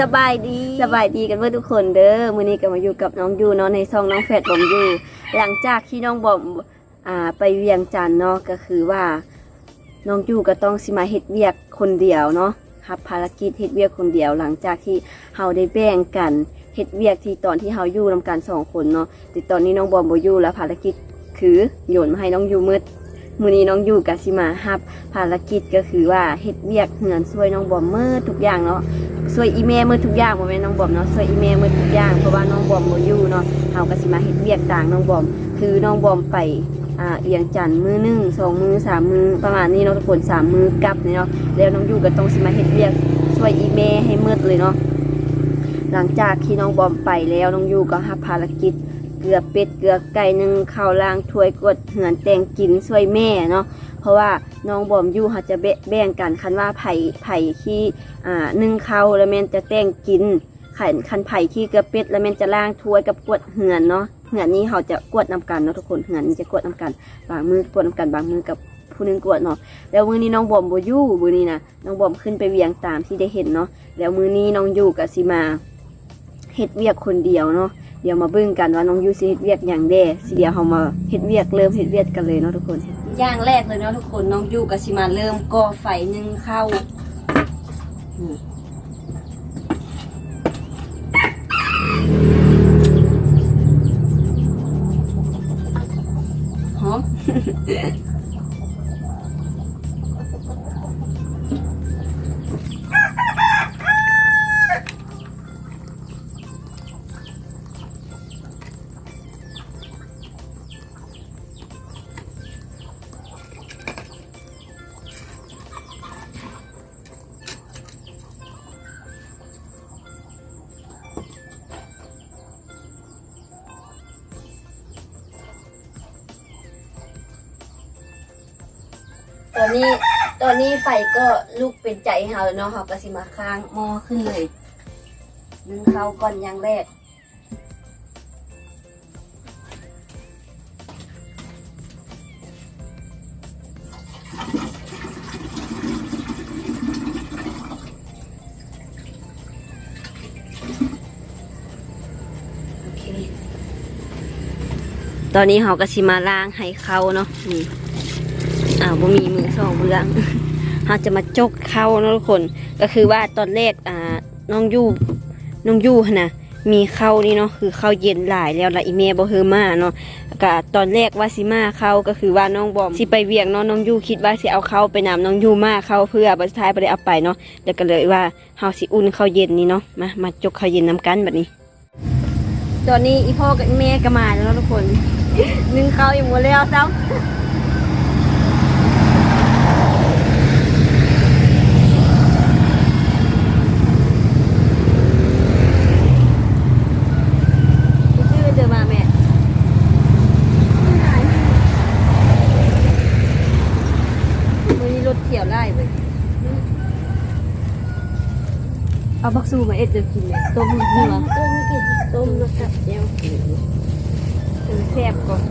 สบายดีกันเพื่อทุกคนเด้อมื้อนี้ก็มาอยู่กับน้องยูเนาะในซองน้องแฟดบอมยูหลังจากที่น้องบอมไปเวียงจันทน์เนาะก็คือว่าน้องยูก็ต้องสิมาเฮ็ดเวียกคนเดียวเนาะรับภารกิจเฮ็ดเวียกคนเดียวหลังจากที่เฮาได้แบ่งกันเฮ็ดเวียกที่ตอนที่เฮาอยู่นำกัน2คนเนาะแต่ตอนนี้น้องบอมบ่อยู่แล้วภารกิจคือโยนมาให้น้องยูมื้อนี้น้องยูก็สิมารับภารกิจก็คือว่าเฮ็ดเวียกเฮือนช่วยน้องบอมมื้อทุกอย่างเนาะช่วยอีเมลมื้อทุกอย่างบ่แม่นน้องบอมเนาะช่วยอีเมลมื้อทุกอย่างเพราะว่าน้องบอมบ่อยู่เนาะเฮาก็สิมาเฮ็ดเวียกต่างน้องบอมคือน้องบอมไปเวียงจันทน์มื้อ1 2มื้อ3มื้อประมาณนี้เนาะทุกคน3มื้อกลับเนาะแล้วน้องยูก็ต้องสิมาเฮ็ดเวียกช่วยอีเมลให้หมดเลยเนาะหลังจากที่น้องบอมไปแล้วน้องยูก็รับภารกิจเกลือเป็ดเกลือไก่นึ่งข้าวล้างถ้วยกดเหือนแต่งกินช่วยแม่เนาะเพราะว่าน้องบอมอยู่เขาจะแบ่งกันคันว่าไผ่ที่นึ่งข้าวแล้วแม่นจะแต่งกินคันไผ่ที่เกลือเป็ดแล้วแม่นจะล้างถ้วยกับกดเหือนเนาะเหือนนี้เขาจะกดนำกันเนาะทุกคนเหือนนี้จะกดนำกันบางมือกดนำกันบางมือกับผู้นึงกดเนาะแล้วมื้อนี้น้องบอมบ่อยู่มื้อนี้นะน้องบอมขึ้นไปเวียงตามที่ได้เห็นเนาะแล้วมื้อนี้น้องอยู่กับสิมาเฮ็ดเวียกคนเดียวเนาะเดี๋ยวมาเบิ่งกันว่าน้องยูสิเฮ็ดเวียกอย่างแด่สิเดี๋ยวเฮามาเฮ็ดเวียกเริ่มเฮ็ดเวียกกันเลยเนาะทุกคนอย่างแรกเลยเนาะทุกคนน้องยูก็สิมาเริ่มก่อไฟนึ่งข้าวหอม ตอนนี้ไฟก็ลุกเป็นใจเฮาแล้วเนาะเฮาก็สิมาค้างหม้อขึ้นเลยนึ่งข้าวก่อนอย่างแรกโอเคตอนนี้เฮาก็สิมาล้างให้เขาเนาะนี่บ่มีมือสองเบื้องเราจะมาจกเข้าเนาะทุกคนก็คือว่าตอนแรกน้องยู่นะมีเข้านี่เนาะคือเข้าเย็นหลายแล้วละอีเมลบ่เฮอมาเนาะก็ตอนแรกว่าสิมาเข้าก็คือว่าน้องบอมสิไปเวียงเนาะน้องยู่คิดว่าสิเอาเข้าไปนำน้องยู่มาเข้าเพื่อสุดท้ายบ่ได้เอาไปเนาะแล้วก็เลยว่าเฮาสิอุ่นเข้าเย็นนี่เนาะมาจกเข้าเย็นนำกันแบบนี้ตอนนี้อีพ่อกับอีเมลก็มาแล้วเนาะทุกคนนึ่งข้าวยังบ่แล้วซ้ำเที่ยวไล่เลยเอาบักซูมาเอ็ดจะกินเลยต้มเนื้อต้มแล้วกับเจียวแซ่บก่อน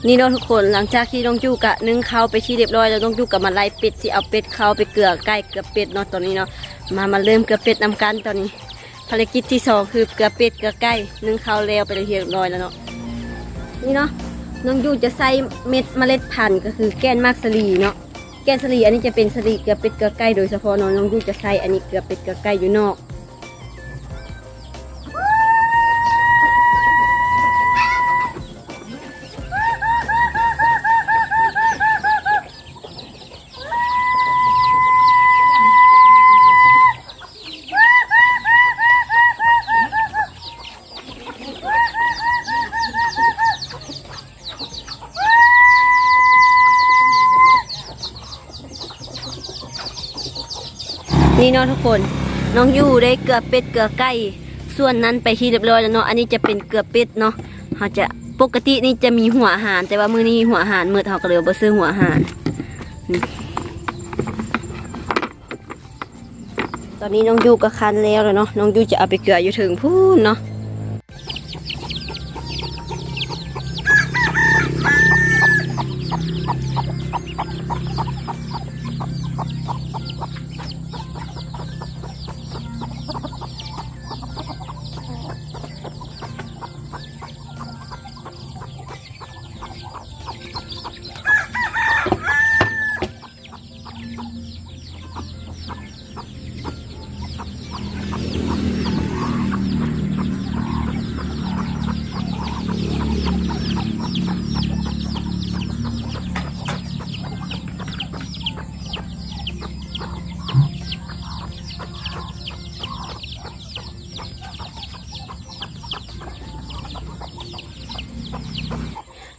นี่เนาะทุกคนหลังจากที่น้องจูกะนึ่งข้าวไปที่เรียบร้อยแล้วน้องจูกะมาไล่เป็ดสิเอาเป็ดเข้าไปเกลือไก่เกลือเป็ดเนาะตอนนี้เนาะมาเริ่มเกลือเป็ดนำกันตอนนี้ภารกิจที่2คือเกลือเป็ดเกลือไก่นึ่งข้าวแล้วไปเรียบร้อยแล้วเนาะนี่เนาะน้องจูจะใส่เมล็ดพันธุ์ก็คือแกนมากสลีเนาะแกนสลีอันนี้จะเป็นสลีเกลือเป็ดเกลือไก่โดยเฉพาะน้องจูจะใส่อันนี้เกลือเป็ดเกลือไก่อยู่นอก น นี่เนาะทุกคนน้องยูได้เกลือเป็ดเกลือไก่ส่วนนั้นไปที่เรียบร้อยแล้วเนาะอันนี้จะเป็นเกลือเป็ดเนาะเขาจะปกตินี่จะมีหัวอาหารแต่ว่ามื้อนี้หัวอาหารมื้อเขาก็เลยบ่ซื้อหัวอาหารตอนนี้น้องยูก็คันแล้วเนาะน้องยูจะเอาไปเกลืออยู่ถึงพูนเนาะ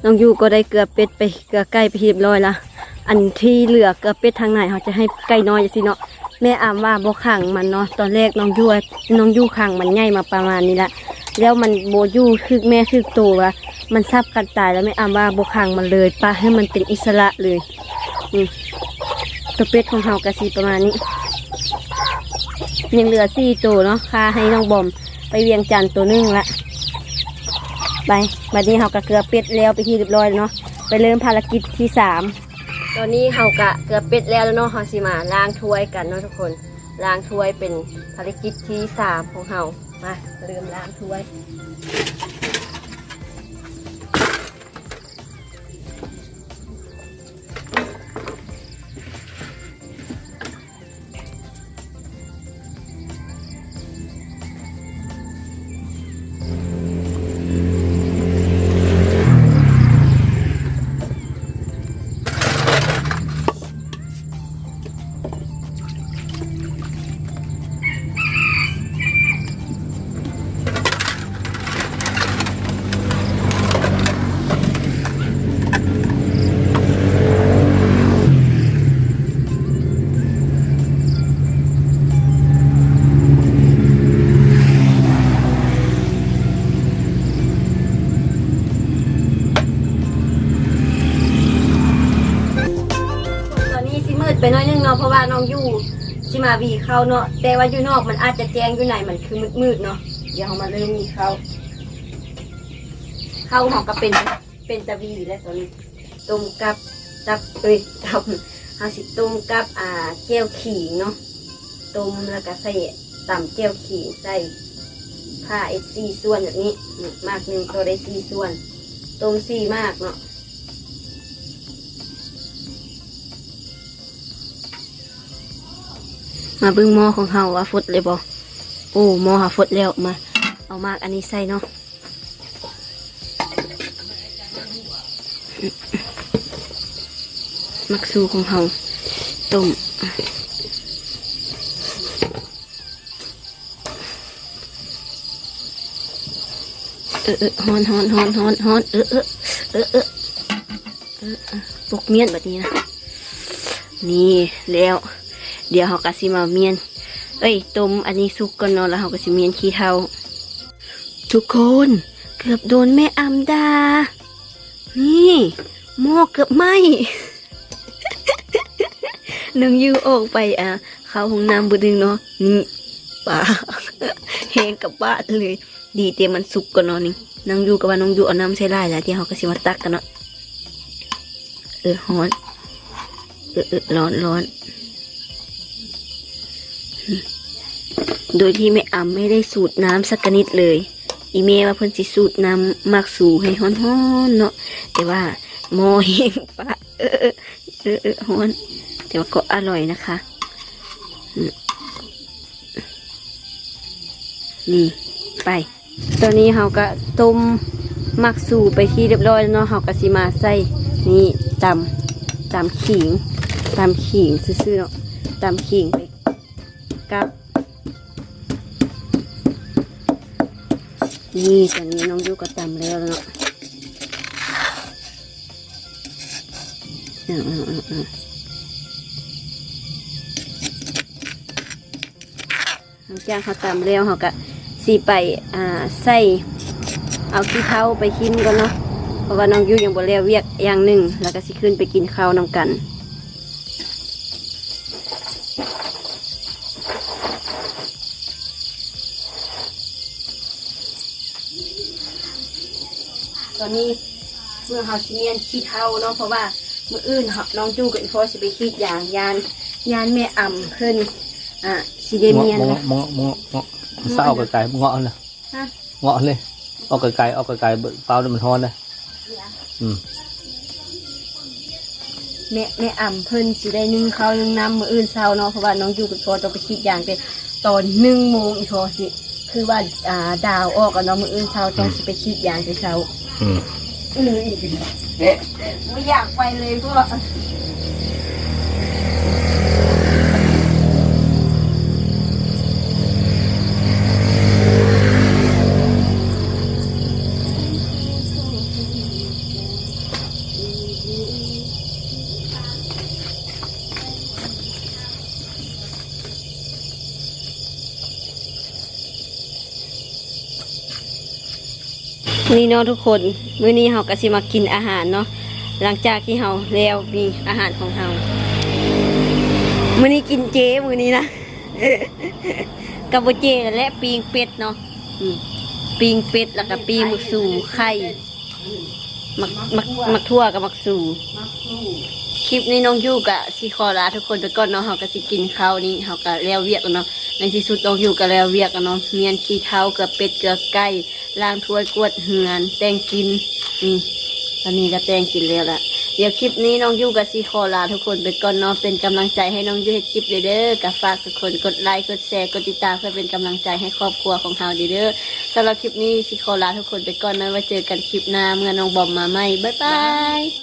น้องยูก็ได้เกลือเป็ดไปเกลือไก่ไปเรียบร้อยละอันที่เหลือเกลือเป็ดทางไหนเขาจะให้ไก่น้อยสิเนาะแม่อามว่าบ่ขังมันเนาะตอนแรกน้องยูขังมันใหญ่มาประมาณนี้ละแล้วมันโบยูคือแม่คือตัวว่ามันซับกันตายแล้วแม่อามว่าบ่ขังมันเลยปะให้มันเป็นอิสระเลยตัวเป็ดของเขากระสีประมาณนี้ยังเหลือ4ตัวเนาะค่าให้น้องบอมไปเวียงจันทร์ตัวนึงละไปบัดนี้เขากะเกลือเป็ดแล้วไปที่เรียบร้อยเนาะไปเริ่มภารกิจที่3ตอนนี้เขากะเกลือเป็ดแล้วเนาะเขาสิมาล้างถ้วยกันเนาะทุกคนล้างถ้วยเป็นภารกิจที่3ของเขามาเริ่มล้างถ้วยไปน้อยนึงเนาะเพราะว่าน้องอยู่สิมาวีเข้าเนาะแต่ว่าอยู่นอกมันอาจจะแจ้งอยู่ไหนมันคือมืดๆเนาะเดี๋ยวเรามาเริ่มมีเข้าของก็เป็นตะวีแล้วตอนนี้ต้มกับต้มกับแก้วขิงเนาะต้มแล้วก็ใส่ตำแก้วขิงใส่ผ้า4 ส่วนแบบนี้มากนึงก็ได้4 ส่วนต้ม4มากเนาะมาเบิ่งหม้อของเฮาว่าฟดเลยบ่โอ้หม้อหาฟดแล้วมาเอามากอันนี้ใส่เนาะมักซูของเฮาต้มฮ้อนปกเมียนแบบนี้นะนี่แล้วเดี๋ยวเขาก็สิมาเมียนต้มอันนี้สุกก่อนเนาะแล้วเขาก็สิเมียนขี้เถ้าทุกคนเกือบโดนแม่อำดานี่หม้อเกือบไหม น้องยูออกไปเข้าห้องน้ำบุดึงเนาะนี่ป่า แห้งกับบ้านเลยดีเตมันสุกก่อนเนาะนี่น้องยูกับว่าน้องยูเอาน้ำใส่ลายแล้วที่เขาก็สิมาตักกันเนาะร้อนร้อนโดยที่แม่อำไม่ได้สูตรน้ำสักนิดเลยอีเมว่าเพิ่นสิสูตรน้ำมักสูให้ฮ้อนๆเนาะแต่ว่าหม้อแห้งปะฮ้อนแต่ว่าก็อร่อยนะคะนี่ไปตอนนี้เราก็ต้มมักสูไปที่เรียบร้อยแล้วเนาะเราก็สิมาใส่นี่ตำขิงซื่อๆเนาะตำขิงไปกับนี่ตอนนี้น้องยูก็ตำแล้วเนาะ หลังจากเขาตำแล้วเขาก็สีไปใส่เอาขี้เท้าไปกินก่อนเนาะเพราะว่าน้องยูยังบ่แล้วเวียกอย่างหนึ่งแล้วก็สิขึ้นไปกินข้าวนำกันตอนนี้เมื่อเขาสิเนียนขี้เท้าเนาะเพราะว่ามื้ออื่นน้องยูกับอีพ่อสิไปคิดอย่างยานแม่อ่ำขึ้นสิเดเมียนนะเงาะเศร้าไกลๆเงาะเลยเงาะเลยเอาไกลๆเปล่ามันฮ้อนเลยแม่อ่ำเพิ่นสิได้นึ่งข้าวนึ่งน้ำมื้ออื่นเช้าเนาะเพราะว่าน้องอยู่กับพ่อต้องไปคิดอย่างแต่ตอน1 โมงอีกพอสิคือว่าดาวออกอะเนาะมื้ออื่นเช้าต้องสิไปคิดอย่างแต่เช้าอีกไม่อยากไปเลยพวกนี่เนาะทุกคนมื้อนี้เราก็สิมากินอาหารเนาะหลังจากที่เราแล้วมีอาหารของเรามื้อนี้กินเจมื้อนี้นะ กับเจและปีงเป็ดเนาะปีงเป็ดแล้วก็ปีงหมึกสูไข่มักทั่วกับมักสูคลิปนี้น้องยู่กะสิขอลาทุกคนไปก่อนเนาะเราก็สิกินข้าวนี้เราก็แล้วเวียกกันเนาะในที่สุดน้องยู่ก็แล้วเวียกกันเนาะเมียนขี้เท้ากับเป็ดกับไก่ล้างถ้วยกวดเหือนแต่งกินตอนนี้ก็แต่งกินแล้วล่ะเดี๋ยวคลิปนี้น้องยู่กับสิขอลาทุกคนไปก่อนเนาะเป็นกำลังใจให้น้องยู่เฮ็ดคลิปเด้อกับฝากทุกคนกดไลค์กดแชร์กดติดตามเพื่อเป็นกำลังใจให้ครอบครัวของเราเด้อสำหรับคลิปนี้สิขอลาทุกคนไปก่อนนะไว้เจอกันคลิปหน้าเมื่อน้องบอมมาใหม่บ๊ายบาย